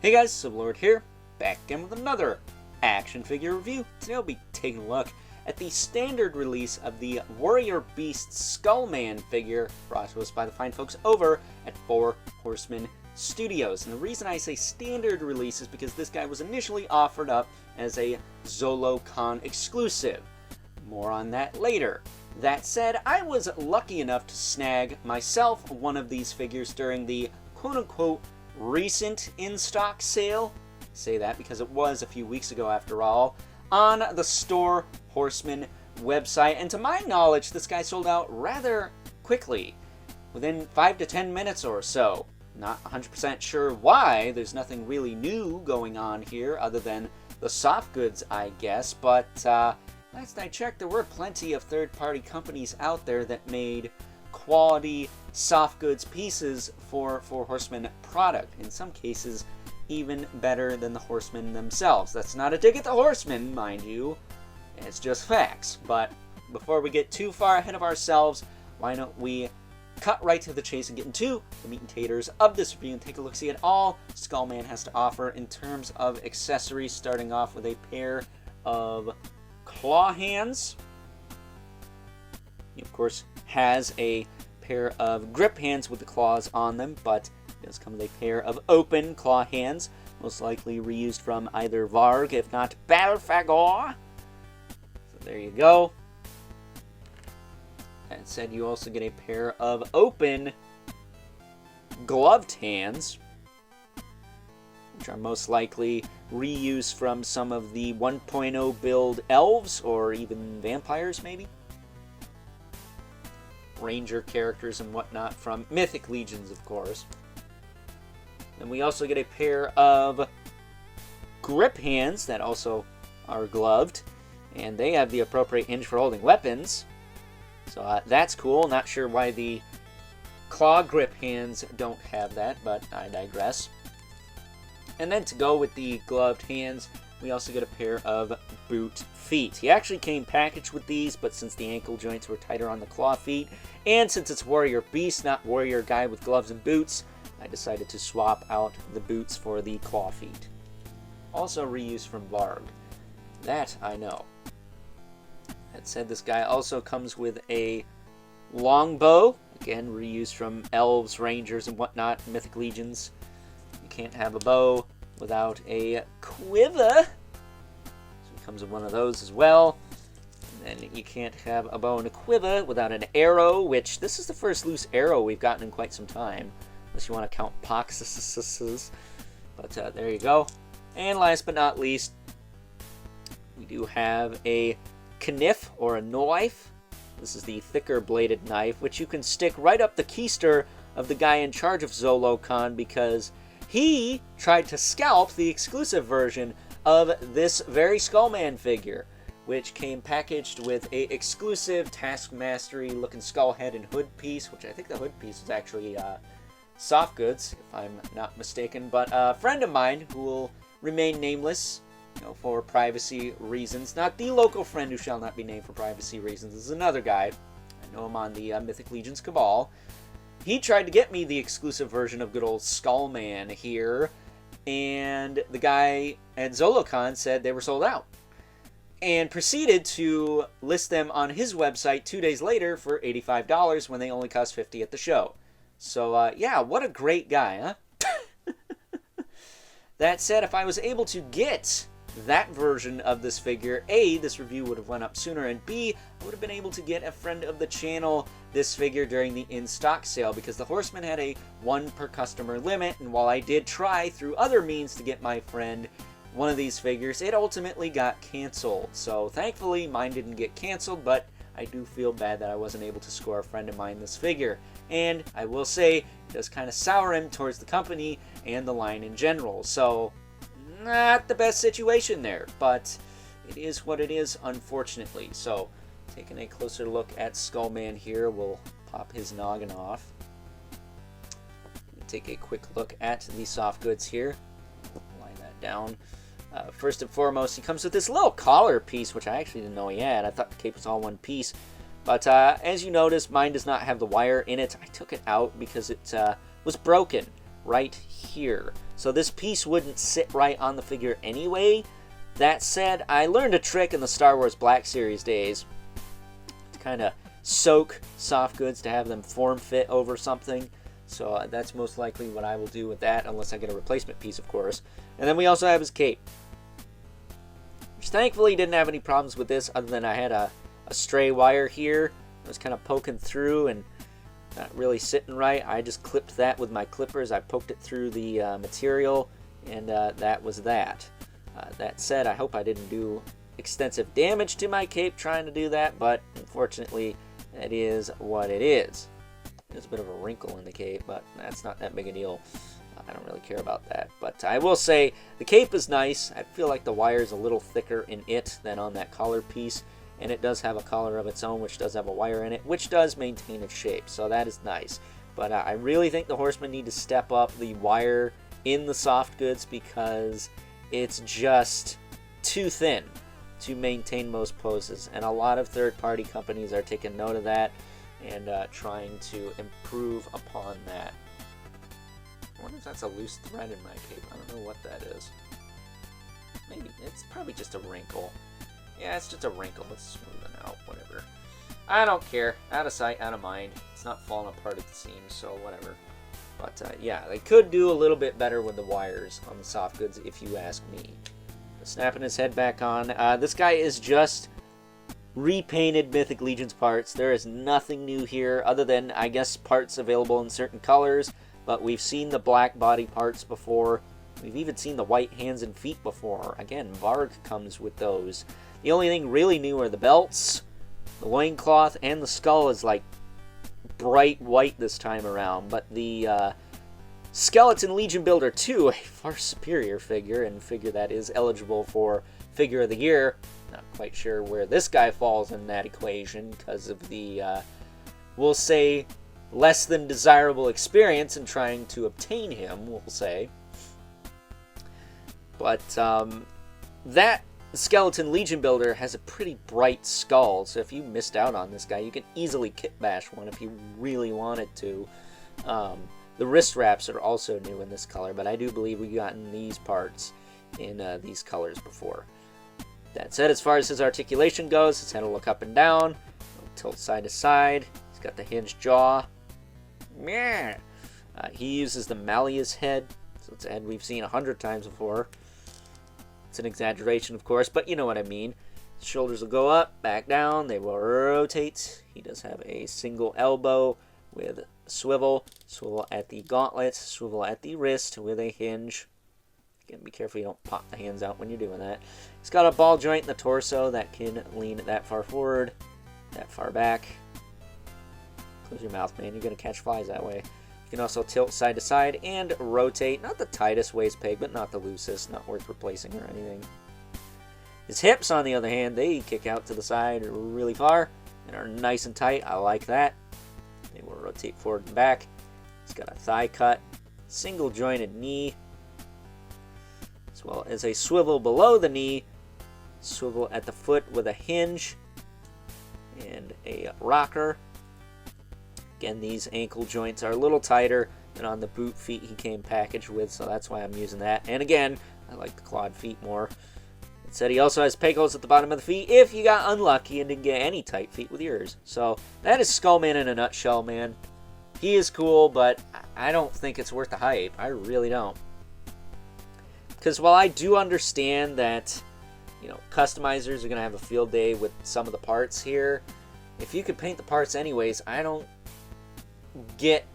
Hey guys, Sublord here, back again with another action figure review. Today I'll be taking a look at the standard release of the Warrior Beast Skullman figure brought to us by the fine folks over at Horsemen Studios. And the reason I say standard release is because this guy was initially offered up as a ZoloCon exclusive. More on that later. That said, I was lucky enough to snag myself one of these figures during the quote-unquote recent in-stock sale. I say that because it was a few weeks ago after all, on the store Horsemen website, and to my knowledge this guy sold out rather quickly, within 5 to 10 minutes or so. Not 100% sure why. There's nothing really new going on here other than the soft goods, I guess, but last I checked there were plenty of third-party companies out there that made quality soft goods pieces for Horsemen product. In some cases, even better than the Horsemen themselves. That's not a dig at the Horsemen, mind you. It's just facts. But before we get too far ahead of ourselves, why don't we cut right to the chase and get into the meat and taters of this review and take a look-see at all Skullman has to offer in terms of accessories, starting off with a pair of claw hands. He, of course, has a pair of grip hands with the claws on them, but it does come with a pair of open claw hands, most likely reused from either Varg, if not Balfagor. So there you go. That said, you also get a pair of open gloved hands, which are most likely reused from some of the 1.0 build elves, or even vampires, maybe? Ranger characters and whatnot from Mythic Legions, of course. Then we also get a pair of grip hands that also are gloved, and they have the appropriate hinge for holding weapons. So that's cool. Not sure why the claw grip hands don't have that, but I digress. And then to go with the gloved hands, we also get a pair of boot feet. He actually came packaged with these, but since the ankle joints were tighter on the claw feet, and since it's Warrior Beast, not Warrior Guy with gloves and boots, I decided to swap out the boots for the claw feet. Also reused from Varg. That I know. That said, this guy also comes with a longbow, again reused from elves, rangers, and whatnot, Mythic Legions. You can't have a bow without a quiver. So it comes with one of those as well. And then you can't have a bow and a quiver without an arrow, which this is the first loose arrow we've gotten in quite some time. Unless you want to count poxes. But there you go. And last but not least, we do have a kniff or a knife. This is the thicker bladed knife, which you can stick right up the keister of the guy in charge of ZoloCon, because he tried to scalp the exclusive version of this very Skullman figure, which came packaged with a exclusive Taskmastery looking skull head and hood piece, which I think the hood piece is actually soft goods, if I'm not mistaken. But a friend of mine who will remain nameless, for privacy reasons, not the local friend who shall not be named for privacy reasons, this is another guy. I know him on the Mythic Legions Cabal. He tried to get me the exclusive version of good old Skullman here, and the guy at ZoloCon said they were sold out, and proceeded to list them on his website 2 days later for $85 when they only cost $50 at the show. So, yeah, what a great guy, huh? That said, if I was able to get that version of this figure, A, this review would have went up sooner, and B, I would have been able to get a friend of the channel this figure during the in-stock sale, because the Horsemen had a 1 per customer limit, and while I did try through other means to get my friend one of these figures, it ultimately got canceled. So thankfully mine didn't get canceled, but I do feel bad that I wasn't able to score a friend of mine this figure. And I will say, it does kind of sour him towards the company and the line in general. So not the best situation there, but it is what it is, unfortunately. So, taking a closer look at Skullman here, we'll pop his noggin off. Take a quick look at the soft goods here. Line that down. First and foremost, he comes with this little collar piece, which I actually didn't know he had. I thought the cape was all one piece. But as you notice, mine does not have the wire in it. I took it out because it was broken right here. So this piece wouldn't sit right on the figure anyway. That said, I learned a trick in the Star Wars Black Series days to kind of soak soft goods to have them form fit over something. So that's most likely what I will do with that, unless I get a replacement piece, of course. And then we also have his cape, which thankfully didn't have any problems with this, other than I had a stray wire here. It was kind of poking through and not really sitting right. I just clipped that with my clippers. I poked it through the material, and that was that. That said, I hope I didn't do extensive damage to my cape trying to do that, but unfortunately, that is what it is. There's a bit of a wrinkle in the cape, but that's not that big a deal. I don't really care about that. But I will say, the cape is nice. I feel like the wire is a little thicker in it than on that collar piece. And it does have a collar of its own, which does have a wire in it, which does maintain its shape. So that is nice. But I really think the Horsemen need to step up the wire in the soft goods, because it's just too thin to maintain most poses. And a lot of third-party companies are taking note of that and trying to improve upon that. I wonder if that's a loose thread in my cape. I don't know what that is. Maybe it's probably just a wrinkle. Yeah, it's just a wrinkle. Let's smooth it out. Whatever. I don't care. Out of sight, out of mind. It's not falling apart at the seams, so whatever. But yeah, they could do a little bit better with the wires on the soft goods, if you ask me. Snapping his head back on. This guy is just repainted Mythic Legions parts. There is nothing new here, other than, I guess, parts available in certain colors. But we've seen the black body parts before. We've even seen the white hands and feet before. Again, Varg comes with those. The only thing really new are the belts, the loincloth, and the skull is like bright white this time around. But the Skeleton Legion Builder 2, a far superior figure, and figure that is eligible for Figure of the Year. Not quite sure where this guy falls in that equation because of the, we'll say, less than desirable experience in trying to obtain him, we'll say. But that Skeleton Legion Builder has a pretty bright skull, so if you missed out on this guy, you can easily kit bash one if you really wanted to. The wrist wraps are also new in this color, but I do believe we've gotten these parts in these colors before. That said, as far as his articulation goes, his head will look up and down, tilt side to side. He's got the hinged jaw. He uses the Malleus head, so it's a head we've seen 100 times before. It's an exaggeration, of course, but you know what I mean. His shoulders will go up, back down, they will rotate. He does have a single elbow with swivel at the gauntlet, swivel at the wrist with a hinge. Again, be careful you don't pop the hands out when you're doing that. He's got a ball joint in the torso that can lean that far forward, that far back. Close your mouth, man. You're going to catch flies that way. You can also tilt side to side and rotate. Not the tightest waist peg, but not the loosest. Not worth replacing or anything. His hips, on the other hand, they kick out to the side really far and are nice and tight. I like that. They will rotate forward and back. He's got a thigh cut, single jointed knee, as well as a swivel below the knee, swivel at the foot with a hinge, and a rocker. Again, these ankle joints are a little tighter than on the boot feet he came packaged with, so that's why I'm using that. And again, I like the clawed feet more. It said he also has peg holes at the bottom of the feet if you got unlucky and didn't get any tight feet with yours. So that is Skullman in a nutshell, man. He is cool, but I don't think it's worth the hype. I really don't. Because while I do understand that, you know, customizers are going to have a field day with some of the parts here, if you could paint the parts anyways, I don't get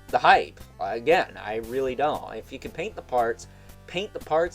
the hype. Again, I really don't. If you can paint the parts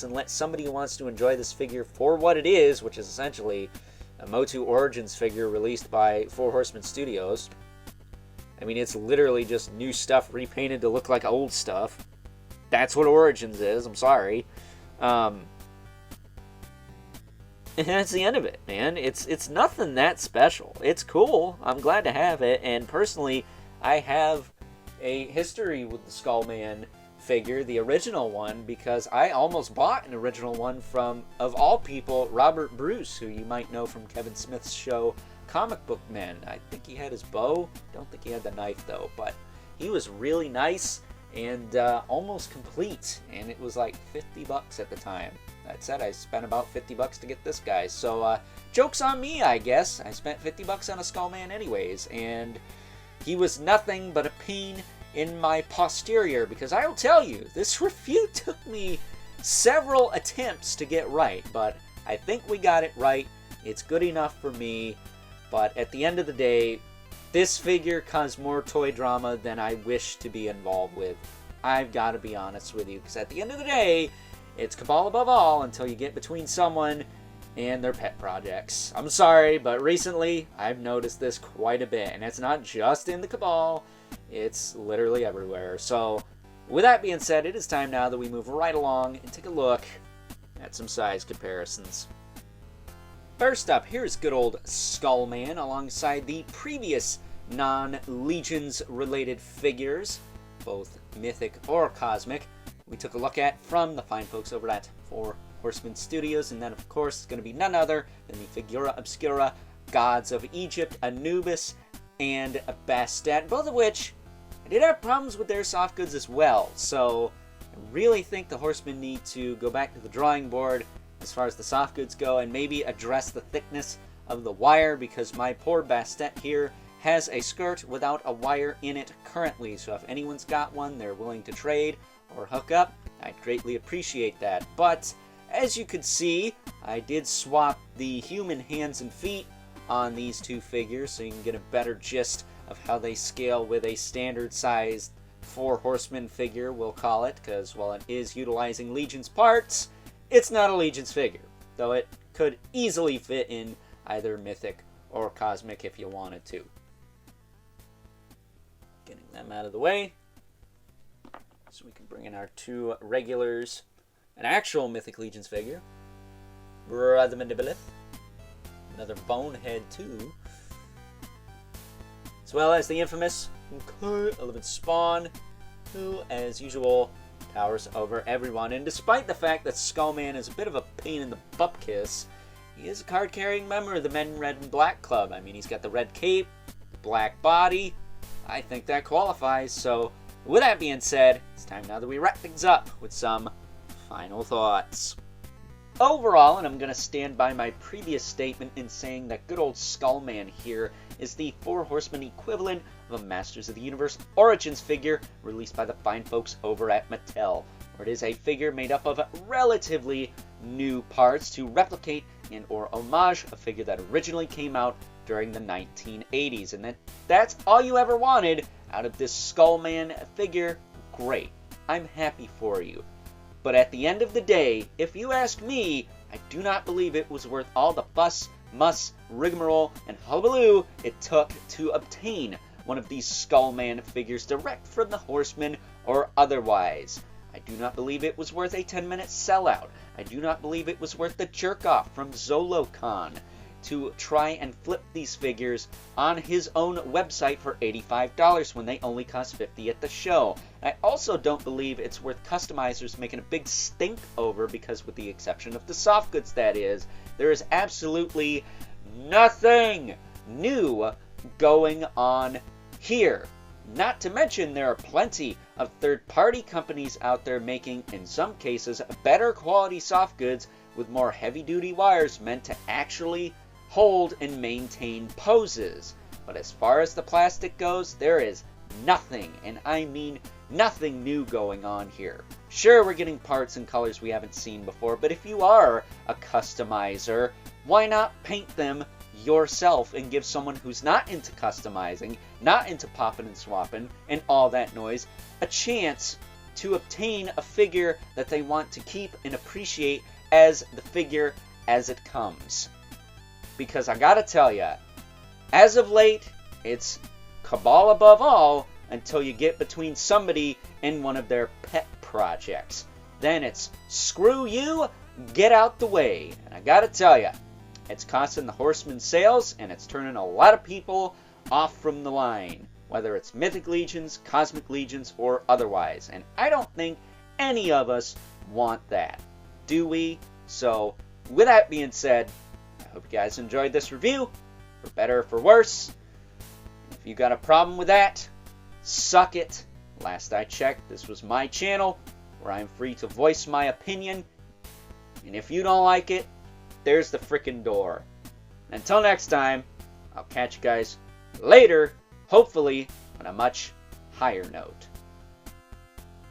and let somebody who wants to enjoy this figure for what it is, which is essentially a Motu Origins figure released by Four Horsemen Studios. I mean, it's literally just new stuff repainted to look like old stuff. That's what Origins is. I'm sorry. And that's the end of it, man. It's nothing that special. It's cool. I'm glad to have it. And personally, I have a history with the Skullman figure, the original one, because I almost bought an original one from, of all people, Robert Bruce, who you might know from Kevin Smith's show Comic Book Men. I think he had his bow. Don't think he had the knife, though. But he was really nice, and almost complete, and it was like $50 at the time. That said, I spent about $50 to get this guy, so joke's on me, I guess. I spent $50 on a Skullman anyways, and he was nothing but a pain in my posterior, because I will tell you, this review took me several attempts to get right, but I think we got it right. It's good enough for me, but at the end of the day, this figure caused more toy drama than I wish to be involved with. I've got to be honest with you, because at the end of the day, it's Cabal above all until you get between someone and their pet projects. I'm sorry, but recently I've noticed this quite a bit, and it's not just in the Cabal, it's literally everywhere. So with that being said, it is time now that we move right along and take a look at some size comparisons. First up, here's good old Skullman alongside the previous non-Legions related figures, both mythic or cosmic, we took a look at from the fine folks over at Horsemen Studios, and then of course it's going to be none other than the Figura Obscura Gods of Egypt, Anubis, and Bastet, both of which I did have problems with their soft goods as well, so I really think the Horsemen need to go back to the drawing board as far as the soft goods go, and maybe address the thickness of the wire, because my poor Bastet here has a skirt without a wire in it currently, so if anyone's got one they're willing to trade or hook up, I'd greatly appreciate that. But as you could see, I did swap the human hands and feet on these two figures so you can get a better gist of how they scale with a standard sized 4 Horsemen figure, we'll call it, because while it is utilizing Legion's parts, it's not a Legion's figure, though it could easily fit in either mythic or cosmic if you wanted to. Getting them out of the way, so we can bring in our 2 regulars. An actual Mythic Legions figure, Brother Mandibilith, another Bonehead too, as well as the infamous Elephant Spawn, who, as usual, towers over everyone. And despite the fact that Skullman is a bit of a pain in the butt kiss, he is a card-carrying member of the Men in Red and Black Club. I mean, he's got the red cape, the black body. I think that qualifies. So, with that being said, it's time now that we wrap things up with some final thoughts. Overall, and I'm going to stand by my previous statement in saying that good old Skullman here is the 4 Horsemen equivalent of a Masters of the Universe Origins figure released by the fine folks over at Mattel, where it is a figure made up of relatively new parts to replicate and or homage a figure that originally came out during the 1980s. And that's all you ever wanted out of this Skullman figure. Great. I'm happy for you. But at the end of the day, if you ask me, I do not believe it was worth all the fuss, muss, rigmarole, and hullabaloo it took to obtain one of these Skullman figures direct from the Horsemen or otherwise. I do not believe it was worth a 10-minute sellout. I do not believe it was worth the jerk-off from Zolocon to try and flip these figures on his own website for $85 when they only cost $50 at the show. I also don't believe it's worth customizers making a big stink over, because with the exception of the soft goods that is, there is absolutely nothing new going on here. Not to mention there are plenty of third-party companies out there making, in some cases, better quality soft goods with more heavy-duty wires meant to actually hold and maintain poses. But as far as the plastic goes, there is nothing, and I mean nothing new going on here. Sure, we're getting parts and colors we haven't seen before, but if you are a customizer, why not paint them yourself and give someone who's not into customizing, not into popping and swapping and all that noise, a chance to obtain a figure that they want to keep and appreciate as the figure as it comes. Because I gotta tell ya, as of late, it's Cabal above all until you get between somebody and one of their pet projects. Then it's screw you, get out the way. And I gotta tell ya, it's costing the Horsemen sales, and it's turning a lot of people off from the line, whether it's Mythic Legions, Cosmic Legions, or otherwise. And I don't think any of us want that, do we? So, with that being said, I hope you guys enjoyed this review, for better or for worse. If you got a problem with that, suck it Last I checked, this was my channel, where I'm free to voice my opinion. And if you don't like it, there's the frickin' door. Until next time, I'll catch you guys later, hopefully on a much higher note.